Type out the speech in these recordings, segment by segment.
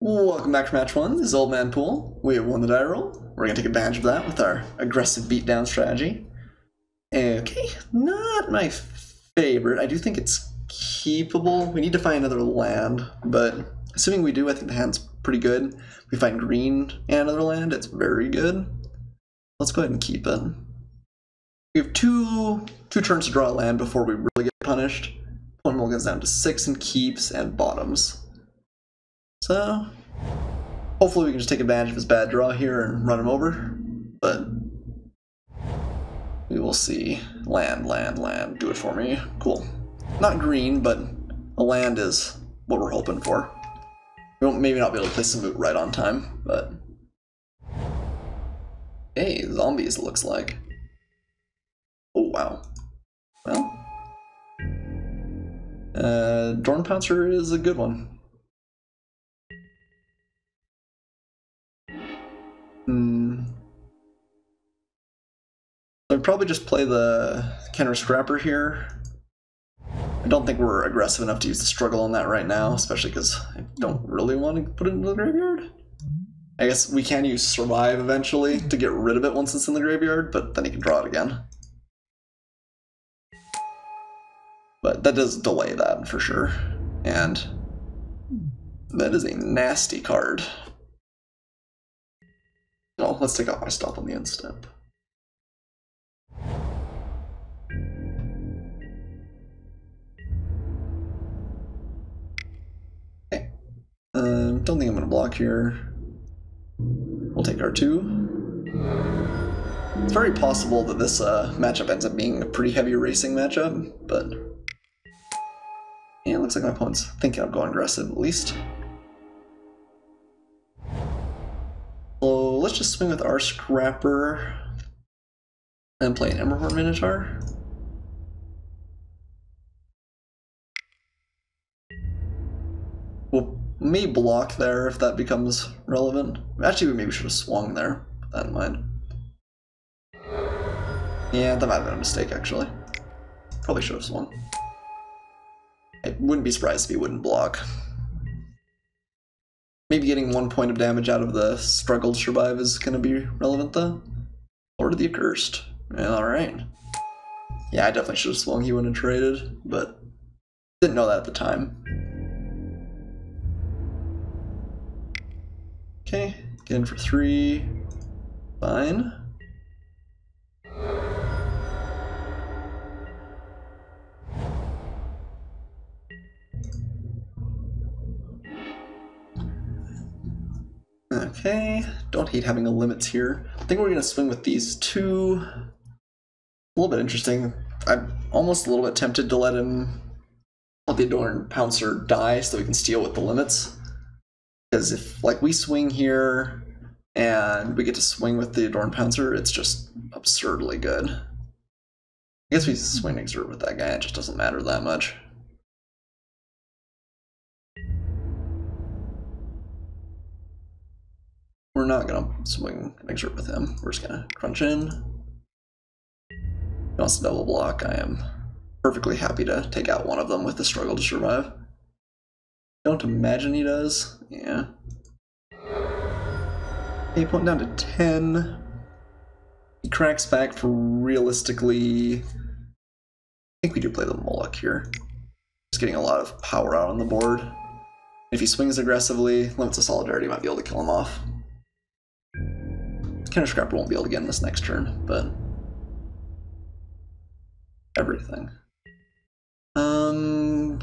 Welcome back to match one. This is Old Man Poole. We have won the die roll. We're going to take advantage of that with our aggressive beatdown strategy. Okay, not my favorite. I do think it's keepable. We need to find another land, but assuming we do, I think the hand's pretty good. If we find green and another land, it's very good. Let's go ahead and keep it. We have two turns to draw a land before we really get punished. Opponent will goes down to 6 in keeps and bottoms. So, hopefully we can just take advantage of his bad draw here and run him over, but we will see. Land, do it for me. Cool. Not green, but a land is what we're hoping for. We won't maybe not be able to play some moot right on time, but... Hey, zombies it looks like. Oh, wow. Well... Dorn Pouncer is a good one. I'd probably just play the counter scrapper here. I don't think we're aggressive enough to use the struggle on that right now, especially because I don't really want to put it into the graveyard. I guess we can use survive eventually to get rid of it once it's in the graveyard, but then you can draw it again. But that does delay that for sure. And that is a nasty card. Oh, let's take off my stop on the end step. Okay. Don't think I'm going to block here. We'll take R2. It's very possible that this matchup ends up being a pretty heavy racing matchup, but yeah, it looks like my opponent's thinking of going aggressive at least. So let's just swing with our Scrapper and play an Emberhorn Minotaur. We'll may block there if that becomes relevant. Actually, we maybe should have swung there. Put that in mind. Yeah, that might have been a mistake actually. Probably should have swung. I wouldn't be surprised if he wouldn't block. Maybe getting 1 point of damage out of the struggle to survive is going to be relevant though. Lord of the Accursed. Yeah, alright. Yeah, I definitely should have swung, he wouldn't have traded, but didn't know that at the time. Okay, get in for 3. Fine. Okay, don't hate having a limits here. I think we're going to swing with these two. A little bit interesting. I'm almost a little bit tempted to let the Dorn Pouncer die so we can steal with the limits. Because if, like, we swing here and we get to swing with the Dorn Pouncer, it's just absurdly good. I guess we swing Exert with that guy, it just doesn't matter that much. We're not gonna swing and exert with him. We're just gonna crunch in. He wants to double block. I am perfectly happy to take out one of them with the struggle to survive. Don't imagine he does. Yeah. Okay, point down to 10. He cracks back for realistically. I think we do play the Moloch here. Just getting a lot of power out on the board. If he swings aggressively, limits of solidarity might be able to kill him off. Counter Scrapper won't be able to get in this next turn, but everything.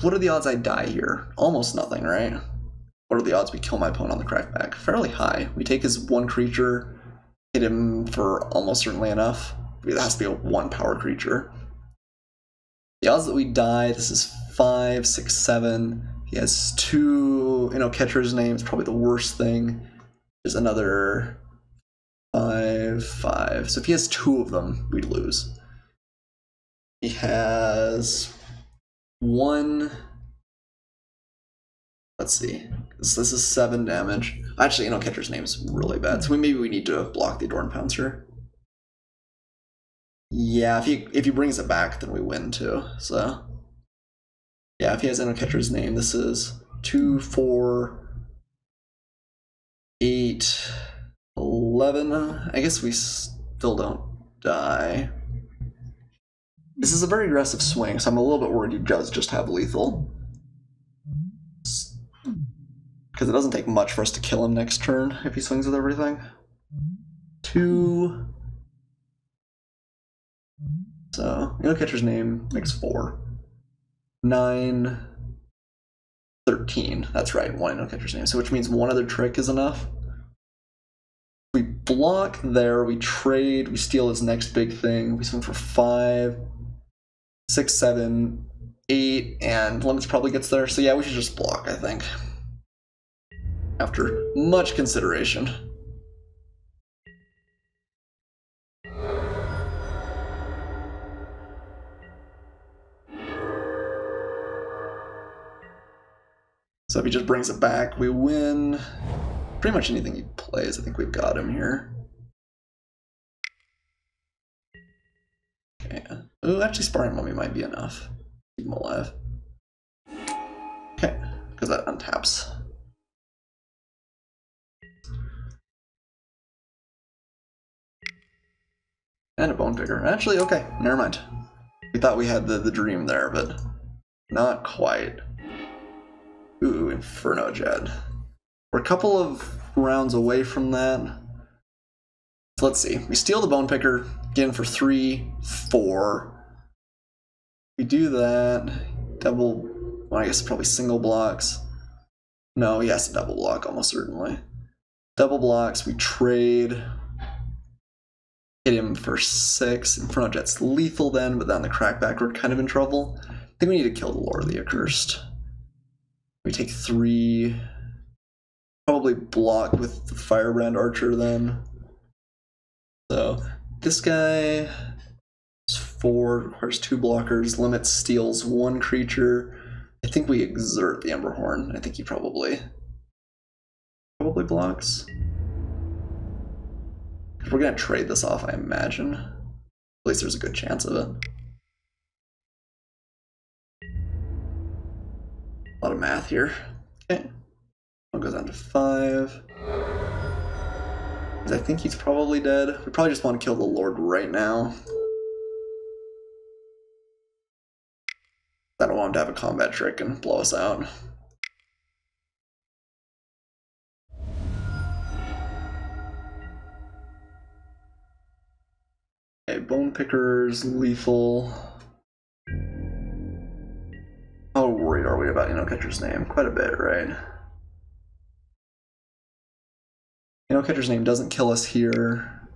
What are the odds I die here? Almost nothing, right? What are the odds we kill my opponent on the crackback? Fairly high. We take his one creature, hit him for almost certainly enough. It has to be a 1 power creature. The odds that we die, this is 5, 6, 7. He has 2, catcher's name is probably the worst thing. There's another 5, 5. So if he has 2 of them, we'd lose. He has 1. Let's see. This is 7 damage. Actually, catcher's name is really bad. So maybe we need to block the Dorn Pouncer. Yeah, if he brings it back, then we win too. So yeah, if he has catcher's name, this is 2, 4, 8, 11. I guess we still don't die. This is a very aggressive swing, so I'm a little bit worried he does just have lethal. Because it doesn't take much for us to kill him next turn if he swings with everything. 2. So, Catcher's Name makes 4. 9, 13. That's right, 1 Catcher's Name. So which means one other trick is enough. We block there, we trade, we steal his next big thing. We swing for 5, 6, 7, 8, and limits probably gets there. So yeah, we should just block, I think. After much consideration. So if he just brings it back, we win. Pretty much anything he plays, I think we've got him here. Okay. Ooh, actually Sparring Mummy might be enough. Keep him alive. Okay, because that untaps. And a Bone Picker. Actually, okay, never mind. We thought we had the dream there, but not quite. Ooh, Inferno Jet. We're a couple of rounds away from that. So let's see. We steal the Bone Picker, get in for 3, 4. We do that. Double, well, I guess probably single blocks. No, he has to double block almost certainly. Double blocks, we trade. Hit him for 6. Inferno Jet's lethal then, but then the crackback, we're kind of in trouble. I think we need to kill the Lord of the Accursed. We take 3. Probably block with the Firebrand Archer then. So this guy is 4, requires 2 blockers, limits steals 1 creature. I think we exert the Emberhorn. I think he probably blocks. We're gonna trade this off, I imagine. At least there's a good chance of it. A lot of math here. Okay. One goes down to 5. I think he's probably dead. We probably just want to kill the Lord right now. I don't want him to have a combat trick and blow us out. Okay, Bone Pickers, lethal. How worried are we about Catcher's Name? Quite a bit, right? Catcher's Name doesn't kill us here.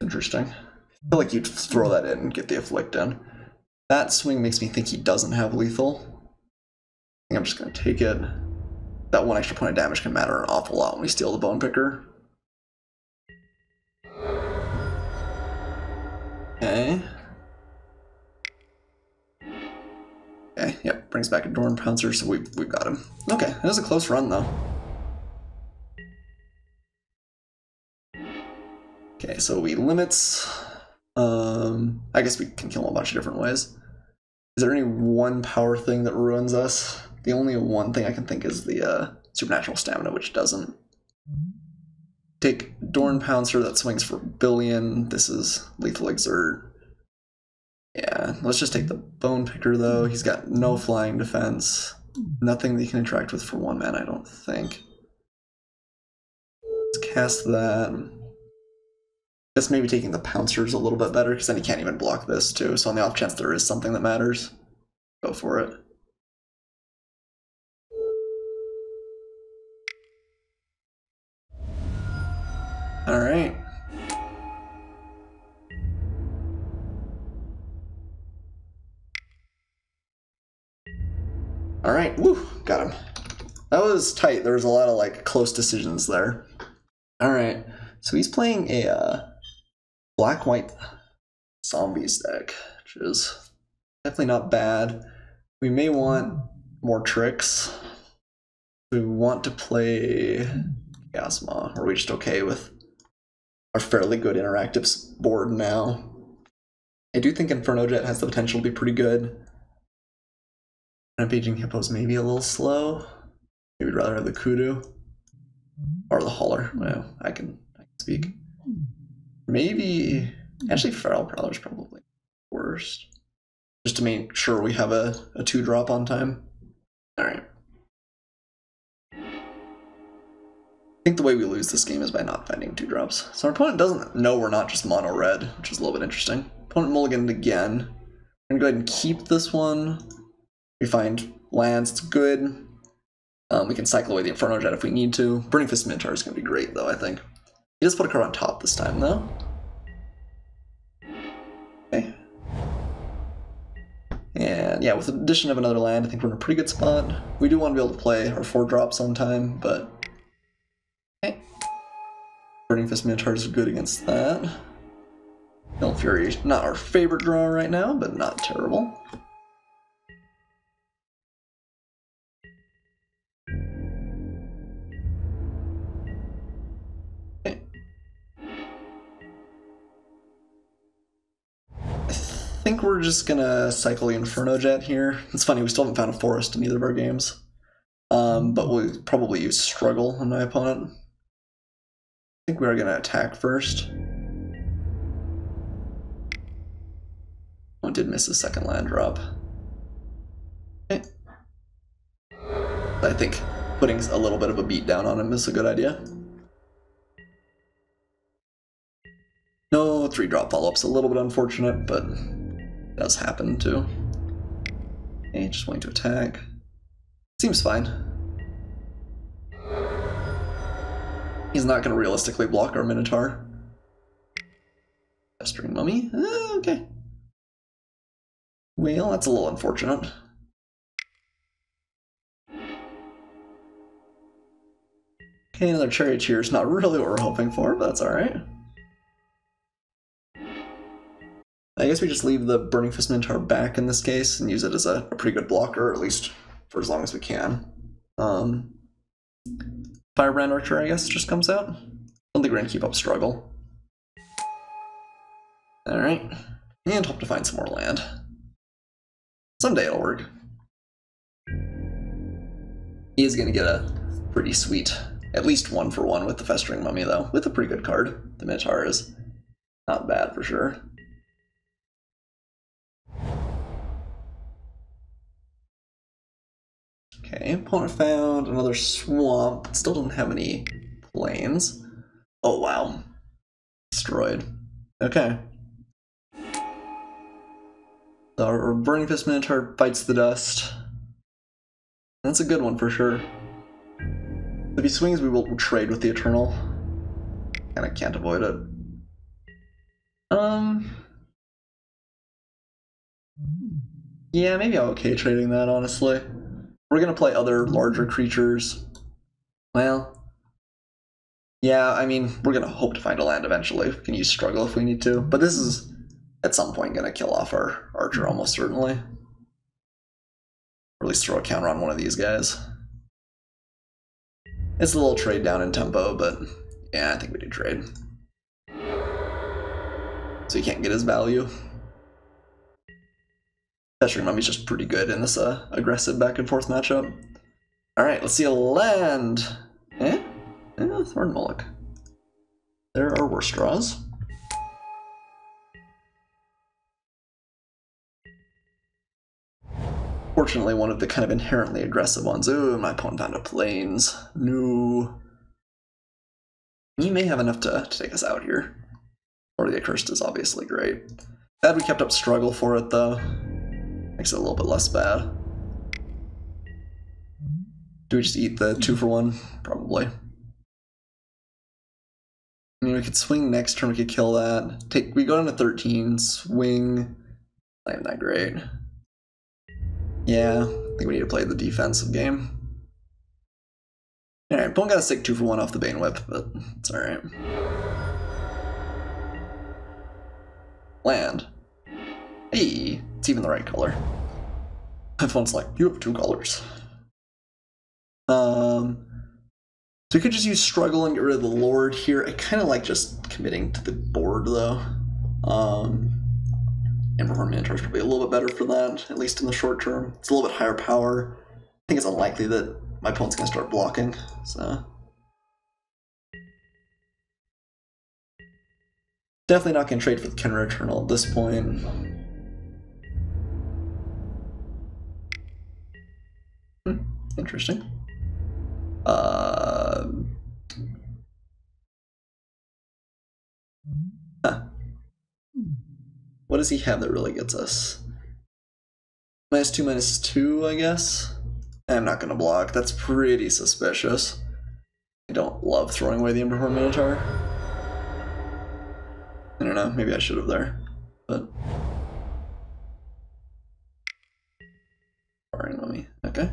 Interesting. I feel like you'd throw that in and get the Afflict in. That swing makes me think he doesn't have lethal. I think I'm just going to take it. That 1 extra point of damage can matter an awful lot when we steal the Bone Picker. Okay. Okay, yep, brings back a Dorn Pouncer, so we've got him. Okay, that was a close run though. Okay, so we limits. I guess we can kill him a bunch of different ways. Is there any one power thing that ruins us? The only one thing I can think is the Supernatural Stamina, which doesn't. Take Dorn Pouncer, that swings for billion. This is Lethal Exert. Yeah, let's just take the Bone Picker though. He's got no flying defense. Nothing that he can interact with for 1 mana, I don't think. Let's cast that. Guess maybe taking the Pouncer is a little bit better, because then he can't even block this too, so on the off chance there is something that matters, go for it. Alright. Alright, woo, got him. That was tight, there was a lot of like close decisions there. Alright, so he's playing a black-white zombies deck, which is definitely not bad. We may want more tricks. We want to play Chaos Maw, or are we just okay with our fairly good interactive board now? I do think Inferno Jet has the potential to be pretty good. Rampaging Hippos may be a little slow. Maybe we'd rather have the Kudu. Or the hauler. Well, I can speak. Maybe actually feral prowler's probably worst. Just to make sure we have a 2-drop on time. Alright. I think the way we lose this game is by not finding 2-drops. So our opponent doesn't know we're not just mono red, which is a little bit interesting. Opponent mulliganed again. We're gonna go ahead and keep this one. We find lands, it's good. We can cycle away the Inferno Jet if we need to. Burning Fist Minotaur is gonna be great though, I think. He does put a card on top this time though. Okay. And yeah, with the addition of another land, I think we're in a pretty good spot. We do want to be able to play our 4-drops on time, but okay. Burning Fist Minotaur is good against that. Milk Fury, not our favorite draw right now, but not terrible. Okay. I think we're just gonna cycle the Inferno Jet here. It's funny, we still haven't found a forest in either of our games. But we'll probably use Struggle on my opponent. I think we are gonna attack first. Oh, did miss a second land drop. Okay. I think putting a little bit of a beatdown on him is a good idea. No 3-drop follow-up's a little bit unfortunate, but it does happen too. Okay, just going to attack. Seems fine. He's not going to realistically block our Minotaur. Festering Mummy? Okay. Well, that's a little unfortunate. Okay, another Charioteer is not really what we're hoping for, but that's alright. I guess we just leave the Burning Fist Minotaur back in this case and use it as a pretty good blocker, at least for as long as we can. Firebrand Archer, I guess, just comes out. I don't think we're gonna keep up Struggle. Alright. And hope to find some more land. Someday it'll work. He is gonna get a pretty sweet, at least 1-for-1 with the Festering Mummy though, with a pretty good card. The Minotaur is not bad for sure. Okay, opponent found another swamp. Still don't have any plains. Oh wow. Destroyed. Okay. So our Burning Fist Minotaur bites the dust. That's a good one for sure. If he swings, we will trade with the Eternal. Kinda can't avoid it. Yeah, maybe I'm okay trading that, honestly. We're gonna play other larger creatures. Well, yeah, I mean, we're gonna hope to find a land eventually. We can use Struggle if we need to, but this is at some point gonna kill off our Archer almost certainly. Or at least throw a counter on one of these guys. It's a little trade down in tempo, but yeah, I think we do trade. So he can't get his value. Festering Mummy's just pretty good in this aggressive back and forth matchup. Alright, let's see a land. Thorn Mullock. There are worse draws. Fortunately, one of the kind of inherently aggressive ones. Ooh, my opponent found a plains. No. He may have enough to take us out here. Or the Accursed is obviously great. Glad we kept up Struggle for it though. Makes it a little bit less bad. Do we just eat the 2-for-1? Probably. I mean, we could swing next turn, we could kill that. We go down to 13, swing. Not that great. Yeah, I think we need to play the defensive game. Alright, opponent got a sick 2-for-1 off the Bane Whip, but it's alright. Land. Hey, it's even the right color. My phone's like, you have 2 colors. So we could just use Struggle and get rid of the Lord here. I kind of like just committing to the board though. Emberhorn Minotaur is probably a little bit better for that, at least in the short term. It's a little bit higher power. I think it's unlikely that my opponent's gonna start blocking, so Definitely not going to trade for the Kenner Eternal at this point. Interesting. What does he have that really gets us? -2/-2, I guess? I'm not going to block. That's pretty suspicious. I don't love throwing away the Emberhorn Minotaur. I don't know, maybe I should have there, but... Firing on me, okay.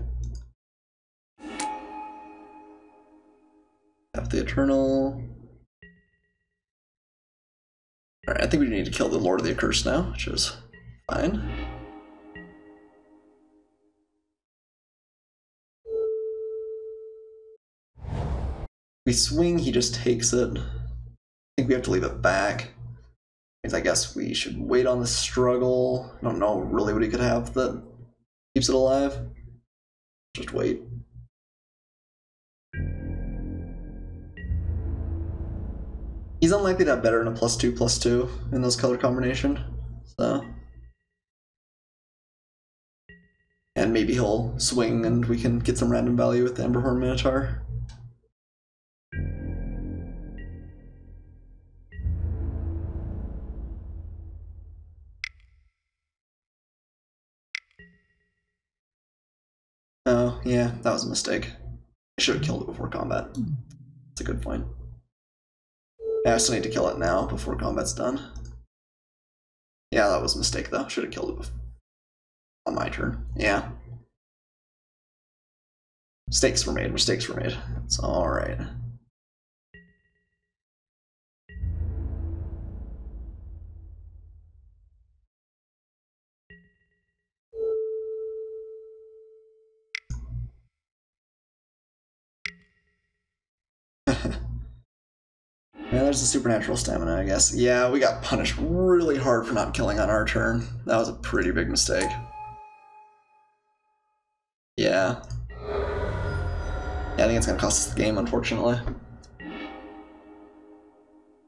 Have the Eternal. Alright, I think we need to kill the Lord of the Accursed now, which is fine. We swing, he just takes it. I think we have to leave it back. I guess we should wait on the struggle. I don't know really what he could have that keeps it alive. Just wait. He's unlikely to have better than a +2/+2 in those color combination, so. And maybe he'll swing and we can get some random value with the Emberhorn Minotaur. Oh, yeah, that was a mistake. I should have killed it before combat. That's a good point. Yeah, I still need to kill it now before combat's done. Yeah, that was a mistake though. Should have killed it before. On my turn. Yeah. Mistakes were made. Mistakes were made. It's alright. Yeah, there's the supernatural stamina, I guess. Yeah, we got punished really hard for not killing on our turn. That was a pretty big mistake. Yeah. Yeah, I think it's gonna cost us the game, unfortunately.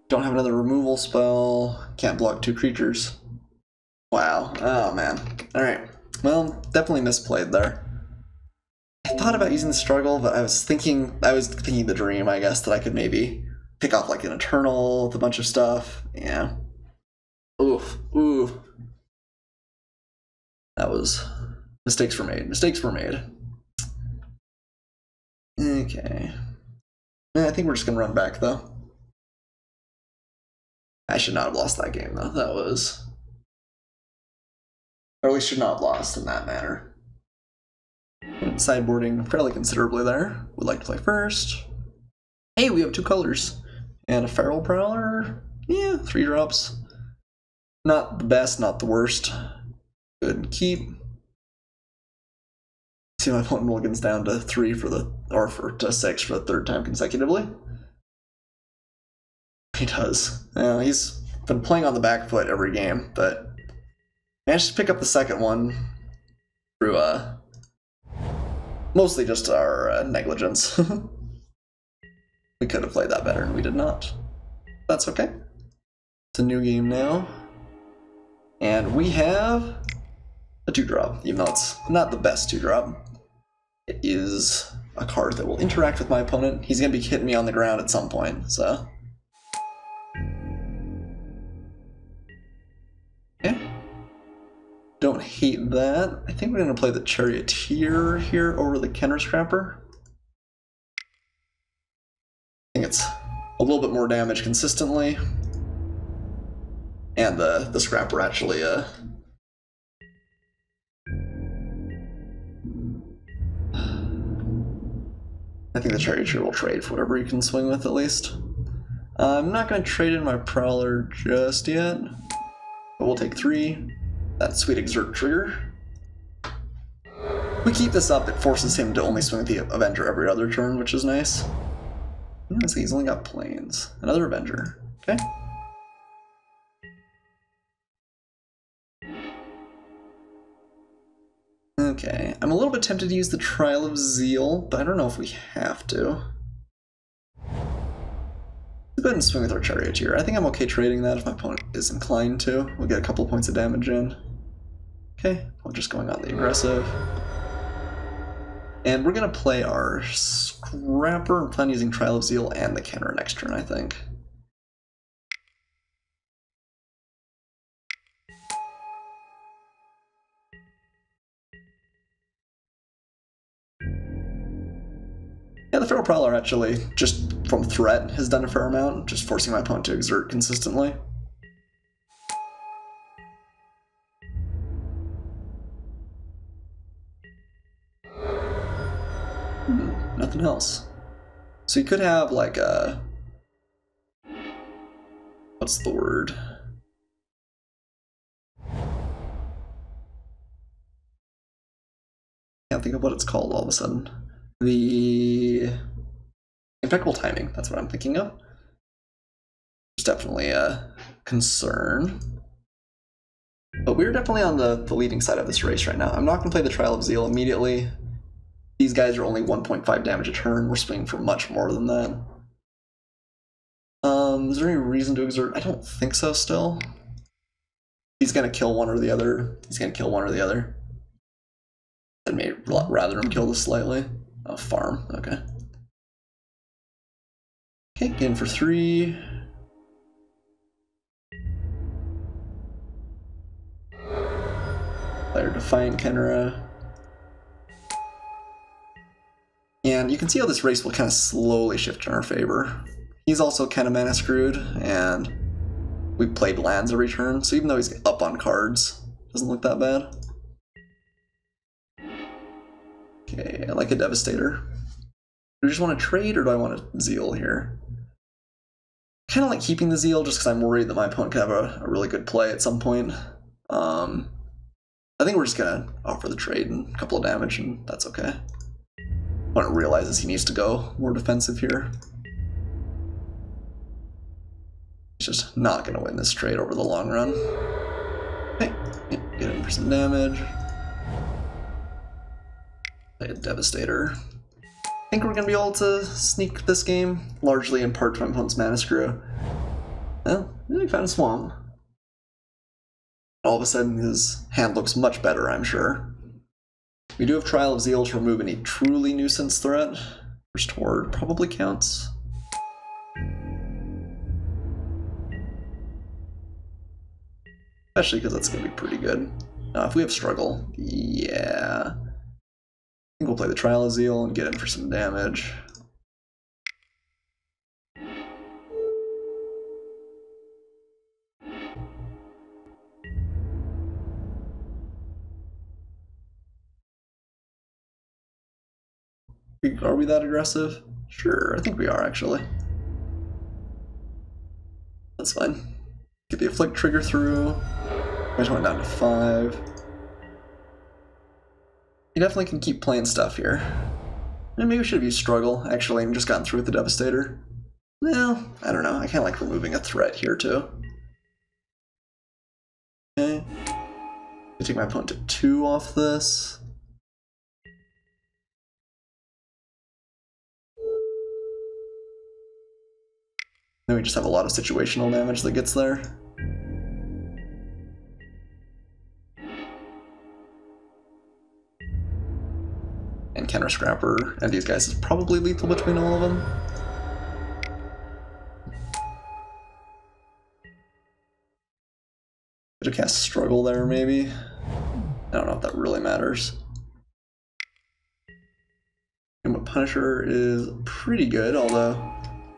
Don't have another removal spell. Can't block 2 creatures. Wow. Oh, man. Alright. Well, definitely misplayed there. I thought about using the struggle, but I was thinking the dream, I guess, that I could maybe pick off like an Eternal with a bunch of stuff. Yeah. Oof. Oof. That was... Mistakes were made. Mistakes were made. Okay. I think we're just gonna run back, though. I should not have lost that game, though. That was... Or at least should not have lost in that manner. Sideboarding fairly considerably there. Would like to play first. Hey, we have 2 colors. And a Feral Prowler. Yeah, 3 drops. Not the best, not the worst. Good keep. See my opponent mulligans down to 3 for the, or to 6 for the 3rd time consecutively. He does. He's been playing on the back foot every game, but managed to pick up the 2nd one through mostly just our negligence. We could have played that better, and we did not. That's okay. It's a new game now. And we have a 2-drop, even though it's not the best 2-drop. It is a card that will interact with my opponent. He's going to be hitting me on the ground at some point, so... Okay. Don't hate that. I think we're going to play the Charioteer here over the Kenner Scrapper. I think it's a little bit more damage consistently. And the Scrapper actually... I think the Charioteer will trade for whatever you can swing with, at least. I'm not going to trade in my Prowler just yet. But we'll take 3. That sweet Exert trigger. If we keep this up, it forces him to only swing with the Avenger every other turn, which is nice. See, he's only got planes. Another Avenger. Okay. Okay, I'm a little bit tempted to use the Trial of Zeal, but I don't know if we have to. go ahead and swing with our Charioteer. I think I'm okay trading that if my opponent is inclined to. We'll get a couple points of damage in. Okay, we're just going on the aggressive. And we're going to play our Scrapper and plan using Trial of Zeal and the Kenner next turn, I think. Yeah, the Feral Prowler actually, just from threat, has done a fair amount, just forcing my opponent to exert consistently. Nothing else. So you could have like a... what's the word? Can't think of what it's called all of a sudden. The impeccable timing, that's what I'm thinking of. It's definitely a concern. But we're definitely on the leading side of this race right now. I'm not going to play the Trial of Zeal immediately. These guys are only 1.5 damage a turn. We're swinging for much more than that. Is there any reason to exert? I don't think so still. He's going to kill one or the other. He's going to kill one or the other. I'd rather him kill this slightly. Oh, farm. Okay. Okay, get in for 3. Player Defiant Kenra. And you can see how this race will kind of slowly shift in our favor. He's also kind of mana screwed, and we played lands every turn, so even though he's up on cards, doesn't look that bad. Okay, I like a Devastator. Do I just want to trade, or do I want a Zeal here? Kind of like keeping the Zeal, just because I'm worried that my opponent could have a really good play at some point. I think we're just going to offer the trade and a couple of damage, and that's okay. Opponent realizes he needs to go more defensive here. He's just not going to win this trade over the long run. Okay, get in for some damage. Play a Devastator. I think we're going to be able to sneak this game, largely in part to my opponent's mana screw. Well, really found a swamp. All of a sudden his hand looks much better, I'm sure. We do have Trial of Zeal to remove any truly nuisance threat. First Horde probably counts. Especially because that's going to be pretty good. If we have Struggle, yeah. I think we'll play the Trial of Zeal and get in for some damage. Are we that aggressive? Sure, I think we are actually. That's fine. Get the Afflict trigger through. I just went down to 5. You definitely can keep playing stuff here. And maybe we should have used Struggle, actually, and just gotten through with the Devastator. Well, I don't know. I kind of like removing a threat here, too. Okay. I take my opponent to 2 off this. Then we just have a lot of situational damage that gets there. And Kenner Scrapper and these guys is probably lethal between all of them. Could have cast Struggle there, maybe. I don't know if that really matters. And what Punisher is pretty good, although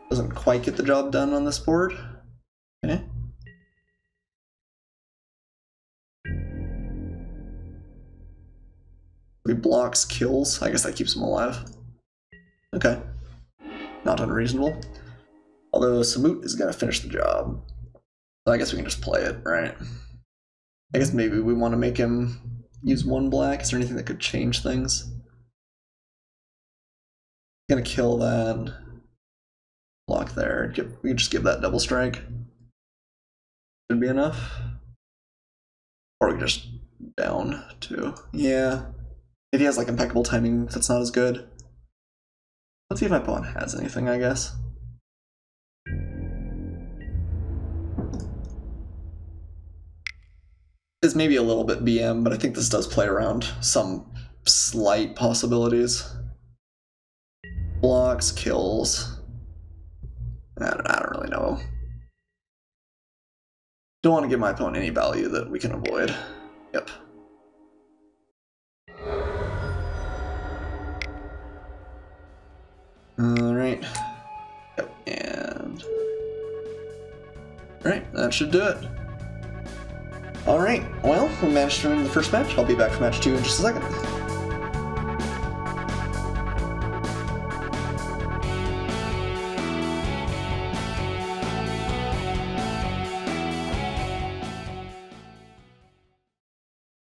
doesn't quite get the job done on this board. Okay. He blocks kills. I guess that keeps him alive. Okay. Not unreasonable. Although Samut is going to finish the job. So I guess we can just play it, right? I guess maybe we want to make him use 1 black. Is there anything that could change things? Gonna kill that. Block there. We can just give that double strike. Should be enough. Or we can just down too. Yeah. If he has like impeccable timing, that's not as good. Let's see if my opponent has anything, I guess. is maybe a little bit BM, but I think this does play around some slight possibilities. Blocks, kills. I don't really know. Don't want to give my opponent any value that we can avoid. Yep. Alright. Yep, and... Alright, that should do it. Alright, well, we managed to win the first match. I'll be back for match 2 in just a second.